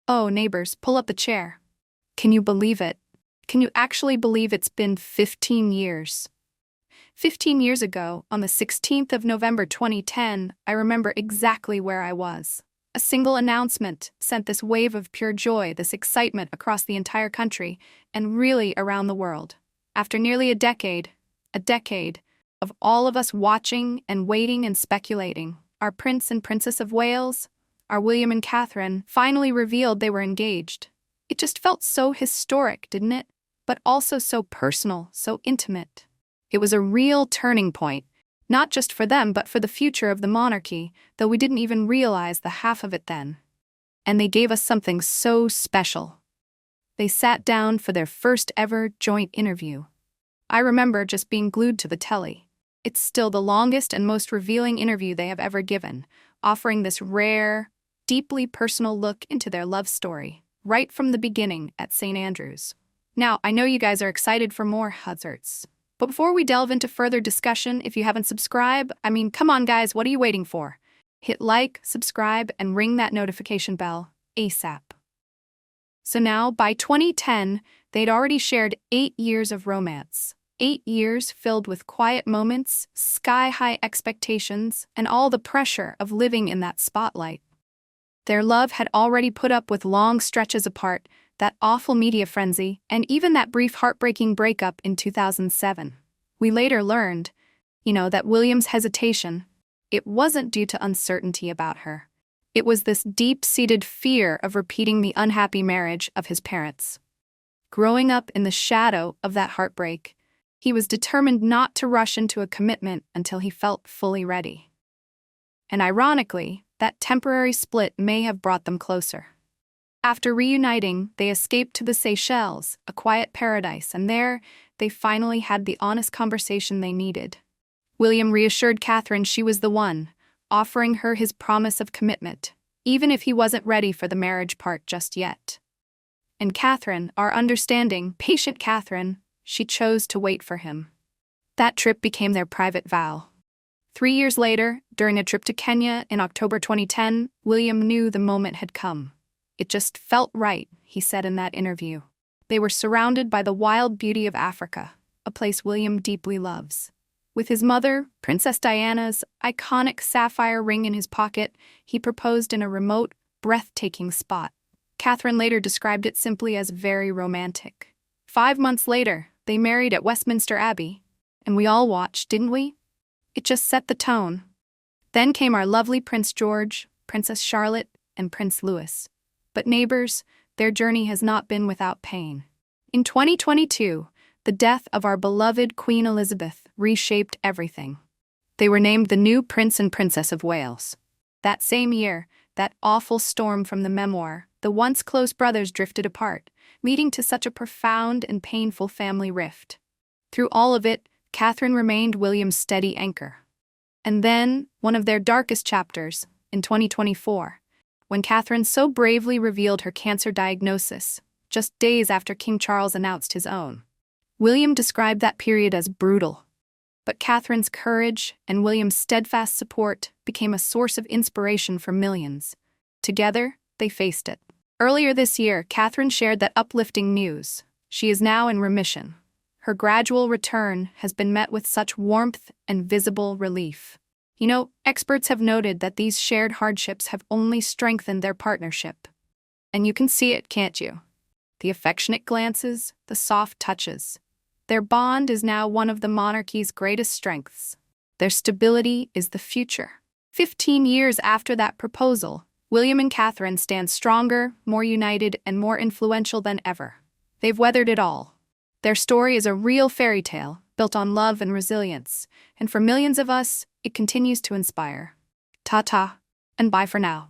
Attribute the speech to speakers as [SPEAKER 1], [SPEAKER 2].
[SPEAKER 1] Oh, neighbors, pull up the chair. Can you believe it? Can you actually believe it's been 15 years? 15 years ago, on the 16th of November 2010, I remember exactly where I was. A single announcement sent this wave of pure joy, this excitement across the entire country, and really around the world. After nearly a decade of all of us watching and waiting and speculating, our Prince and Princess of Wales, our William and Catherine, finally revealed they were engaged. It just felt so historic, didn't it? But also so personal, so intimate. It was a real turning point, not just for them, but for the future of the monarchy, though we didn't even realize the half of it then. And they gave us something so special. They sat down for their first ever joint interview. I remember just being glued to the telly. It's still the longest and most revealing interview they have ever given, offering this rare, deeply personal look into their love story, right from the beginning at St. Andrews. Now, I know you guys are excited for more Huzzards. But before we delve into further discussion, if you haven't subscribed, come on guys, what are you waiting for? Hit like, subscribe, and ring that notification bell ASAP. So now, by 2010, they'd already shared 8 years of romance. 8 years filled with quiet moments, sky-high expectations, and all the pressure of living in that spotlight. Their love had already put up with long stretches apart, that awful media frenzy, and even that brief heartbreaking breakup in 2007. We later learned, that William's hesitation, it wasn't due to uncertainty about her. It was this deep-seated fear of repeating the unhappy marriage of his parents. Growing up in the shadow of that heartbreak, he was determined not to rush into a commitment until he felt fully ready. And ironically, that temporary split may have brought them closer. After reuniting, they escaped to the Seychelles, a quiet paradise, and there, they finally had the honest conversation they needed. William reassured Catherine she was the one, offering her his promise of commitment, even if he wasn't ready for the marriage part just yet. And Catherine, our understanding, patient Catherine, she chose to wait for him. That trip became their private vow. 3 years later, during a trip to Kenya in October 2010, William knew the moment had come. It just felt right, he said in that interview. They were surrounded by the wild beauty of Africa, a place William deeply loves. With his mother, Princess Diana's iconic sapphire ring in his pocket, he proposed in a remote, breathtaking spot. Catherine later described it simply as very romantic. 5 months later, they married at Westminster Abbey, and we all watched, didn't we? It just set the tone. Then came our lovely Prince George, Princess Charlotte, and Prince Louis. But neighbors, their journey has not been without pain. In 2022, the death of our beloved Queen Elizabeth reshaped everything. They were named the new Prince and Princess of Wales. That same year, that awful storm from the memoir, the once close brothers drifted apart, leading to such a profound and painful family rift. Through all of it, Catherine remained William's steady anchor. And then, one of their darkest chapters, in 2024, when Catherine so bravely revealed her cancer diagnosis, just days after King Charles announced his own. William described that period as brutal. But Catherine's courage and William's steadfast support became a source of inspiration for millions. Together, they faced it. Earlier this year, Catherine shared that uplifting news. She is now in remission. Her gradual return has been met with such warmth and visible relief. Experts have noted that these shared hardships have only strengthened their partnership. And you can see it, can't you? The affectionate glances, the soft touches. Their bond is now one of the monarchy's greatest strengths. Their stability is the future. 15 years after that proposal, William and Catherine stand stronger, more united, and more influential than ever. They've weathered it all. Their story is a real fairy tale, built on love and resilience, and for millions of us, it continues to inspire. Ta-ta, and bye for now.